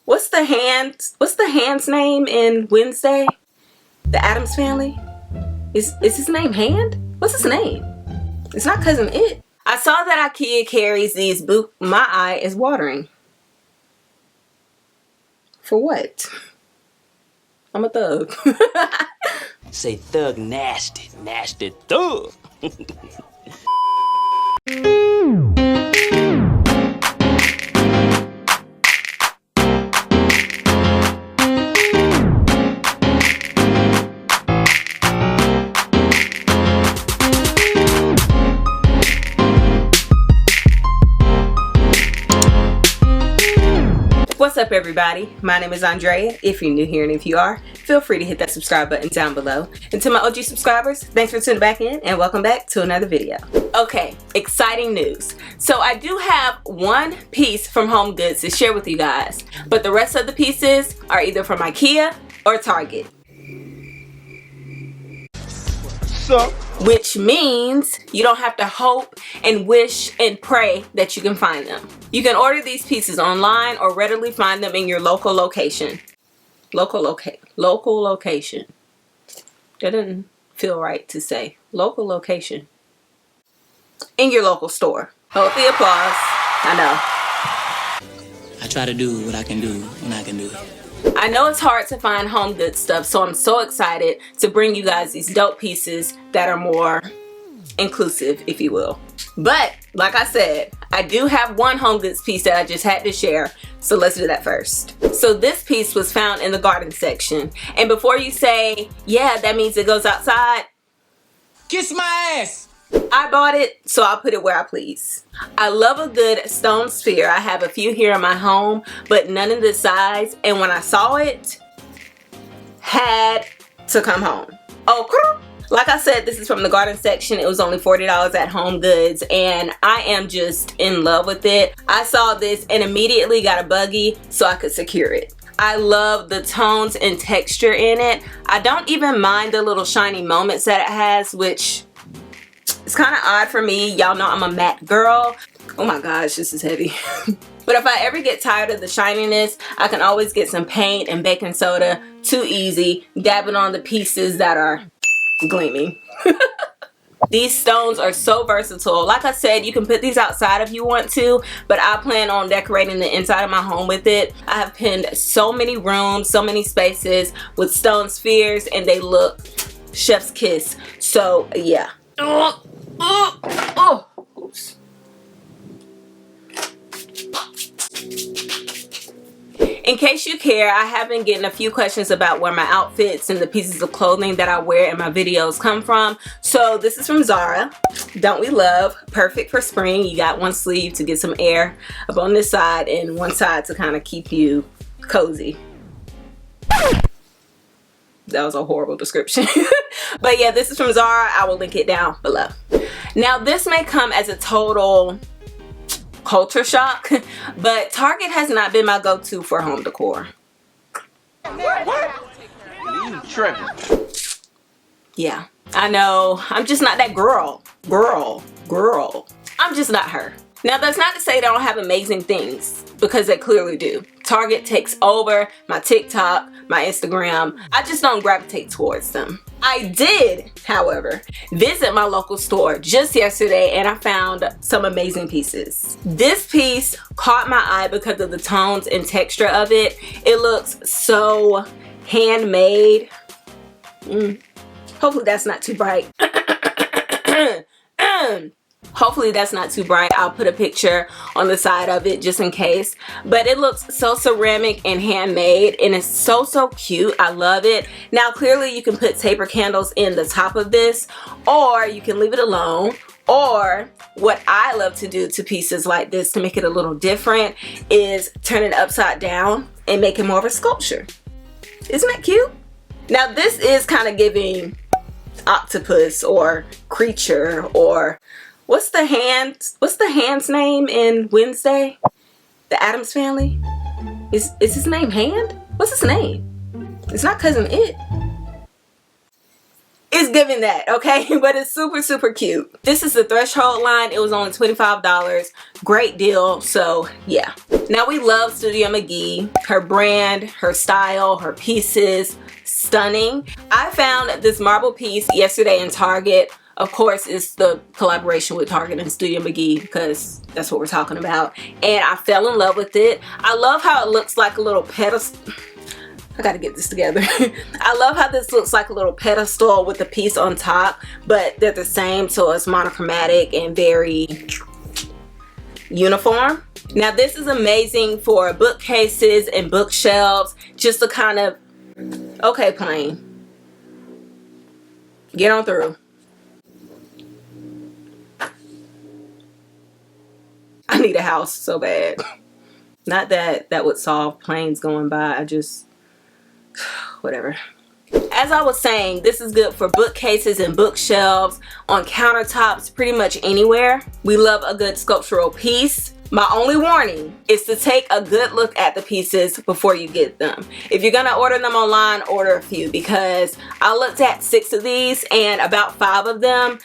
What's the hand's name in Wednesday? The Addams Family? Is his name Hand? What's his name? It's not Cousin It. I saw that Ikea carries these Boucle. My eye is watering. For what? I'm a thug. Say thug nasty. Nasty thug. What's up, everybody? My name is Andrea. If you're new here, and if you are, feel free to hit that subscribe button down below. And to my OG subscribers, thanks for tuning back in and welcome back to another video. Okay, exciting news. So I do have one piece from Homegoods to share with you guys, but the rest of the pieces are either from Ikea or Target. So, which means you don't have to hope and wish and pray that you can find them. You can order these pieces online or readily find them in your local location. Local location. That didn't feel right to say. Local location. In your local store. Hold the applause. I know. I try to do what I can do when I can do it. I know it's hard to find Homegoods stuff, so I'm so excited to bring you guys these dope pieces that are more inclusive, if you will. But, like I said, I do have one Homegoods piece that I just had to share, so let's do that first. So this piece was found in the garden section. And before you say, yeah, that means it goes outside, Kiss my ass! I bought it, so I'll put it where I please. I love a good stone sphere. I have a few here in my home, but none in this size. And when I saw it, had to come home. Oh, like I said, this is from the garden section. It was only $40 at Homegoods, and I am just in love with it. I saw this and immediately got a buggy so I could secure it. I love the tones and texture in it. I don't even mind the little shiny moments that it has, which it's kind of odd for me. Y'all know I'm a matte girl. Oh my gosh, this is heavy. But if I ever get tired of the shininess, I can always get some paint and baking soda. Too easy. Dab it on the pieces that are gleaming. These stones are so versatile. Like I said, you can put these outside if you want to, but I plan on decorating the inside of my home with it. I have pinned so many rooms, so many spaces with stone spheres, and they look chef's kiss. So yeah. Oops. In case you care, I have been getting a few questions about where my outfits and the pieces of clothing that I wear in my videos come from. So this is from Zara. Don't we love? Perfect for spring. You got one sleeve to get some air up on this side and one side to kind of keep you cozy. That was a horrible description. But yeah, this is from Zara. I will link it down below. Now this may come as a total culture shock, but Target has not been my go-to for home decor. What? You tripping. Yeah, I know. I'm just not that girl. I'm just not her. Now that's not to say they don't have amazing things, because they clearly do. Target takes over my TikTok, my Instagram. I just don't gravitate towards them. I did, however, visit my local store just yesterday and I found some amazing pieces. This piece caught my eye because of the tones and texture of it. It looks so handmade. Hopefully that's not too bright. Hopefully that's not too bright. I'll put a picture on the side of it just in case. But it looks so ceramic and handmade, and it's so cute. I love it. Now clearly you can put taper candles in the top of this, or you can leave it alone. Or what I love to do to pieces like this to make it a little different is turn it upside down and make it more of a sculpture. Isn't that cute? Now this is kind of giving octopus or creature, or what's the hand's name in Wednesday? The Addams Family? Is his name Hand? What's his name? It's not Cousin It. It's giving that, okay? But it's super, super cute. This is the Threshold line. It was only $25. Great deal. So yeah. Now we love Studio McGee. Her brand, her style, her pieces, stunning. I found this marble piece yesterday in Target. Of course, it's the collaboration with Target and Studio McGee because that's what we're talking about. And I fell in love with it. I love how it looks like a little pedestal. I gotta get this together. I love how this looks like a little pedestal with a piece on top, but they're the same, so it's monochromatic and very uniform. Now this is amazing for bookcases and bookshelves, just to kind of, okay, plane, get on through. I need a house so bad. Not that that would solve planes going by, I just, whatever. As I was saying, this is good for bookcases and bookshelves, on countertops, pretty much anywhere. We love a good sculptural piece. My only warning is to take a good look at the pieces before you get them. If you're gonna order them online, order a few, because I looked at 6 of these and about 5 of them.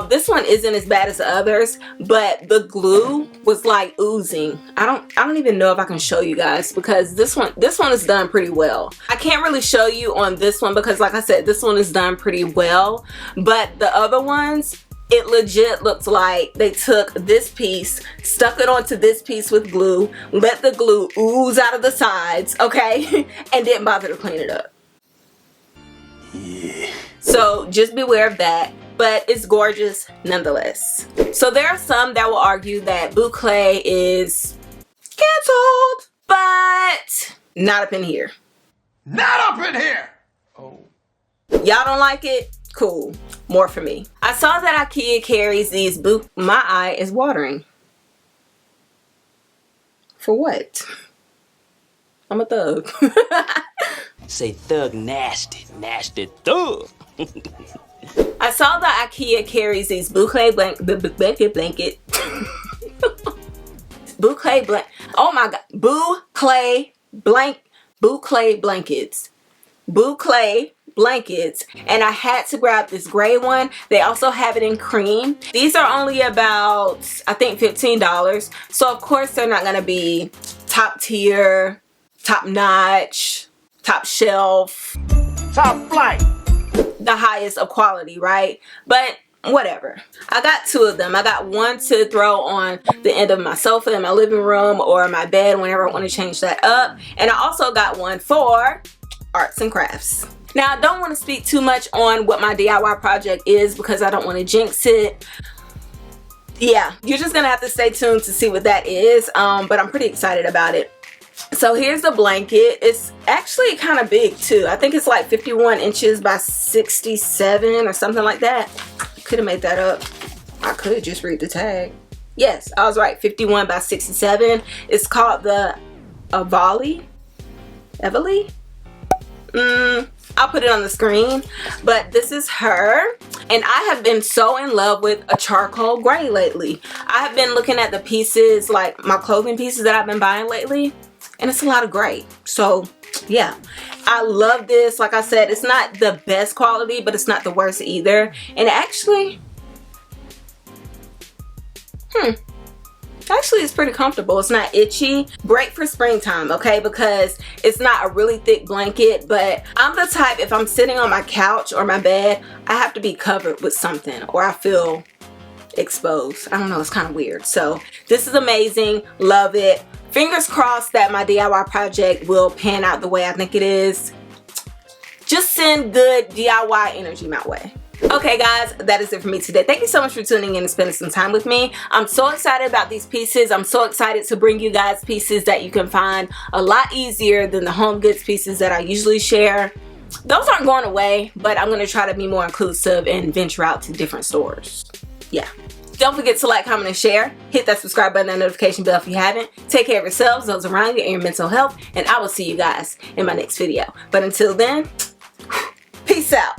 This one isn't as bad as the others, but the glue was like oozing. I don't even know if I can show you guys, because this one is done pretty well. I can't really show you on this one because, like I said, this one is done pretty well, but the other ones, it legit looks like they took this piece, stuck it onto this piece with glue, let the glue ooze out of the sides, okay, and didn't bother to clean it up. Yeah. So just beware of that, but it's gorgeous nonetheless. So there are some that will argue that Boucle is canceled, but not up in here. Not up in here! Oh. Y'all don't like it? Cool. More for me. I saw that Ikea carries these my eye is watering. For what? I'm a thug. Say thug nasty. Nasty thug. I saw that Ikea carries these Boucle blanket. Boucle blanket. Oh my god. Boucle blankets. Boucle blankets, and I had to grab this gray one. They also have it in cream. These are only about, I think, $15. So of course they're not gonna be top tier, top notch, top shelf, Top flight. the highest of quality, right? But whatever. I got 2 of them. I got one to throw on the end of my sofa in my living room or my bed whenever I want to change that up. And I also got one for arts and crafts. Now, I don't want to speak too much on what my DIY project is because I don't want to jinx it. Yeah, you're just going to have to stay tuned to see what that is, but I'm pretty excited about it. So here's the blanket. It's actually kind of big too. I think it's like 51 inches by 67 or something like that. Could have made that up. I could just read the tag. Yes, I was right, 51 by 67. It's called the Evali. I'll put it on the screen, but this is her, and I have been so in love with a charcoal gray lately. I have been looking at the pieces, like my clothing pieces that I've been buying lately, and it's a lot of gray. So yeah, I love this. Like I said, it's not the best quality, but it's not the worst either. And actually it's pretty comfortable. It's not itchy. Great for springtime, okay, because it's not a really thick blanket. But I'm the type, if I'm sitting on my couch or my bed, I have to be covered with something or I feel exposed. I don't know, it's kind of weird. So this is amazing. Love it. Fingers crossed that my DIY project will pan out the way I think it is. Just send good DIY energy my way. Okay guys, that is it for me today. Thank you so much for tuning in and spending some time with me. I'm so excited about these pieces. I'm so excited to bring you guys pieces that you can find a lot easier than the Homegoods pieces that I usually share. Those aren't going away, but I'm going to try to be more inclusive and venture out to different stores. Yeah. Don't forget to like, comment, and share. Hit that subscribe button and notification bell if you haven't. Take care of yourselves, those around you, and your mental health. And I will see you guys in my next video. But until then, peace out.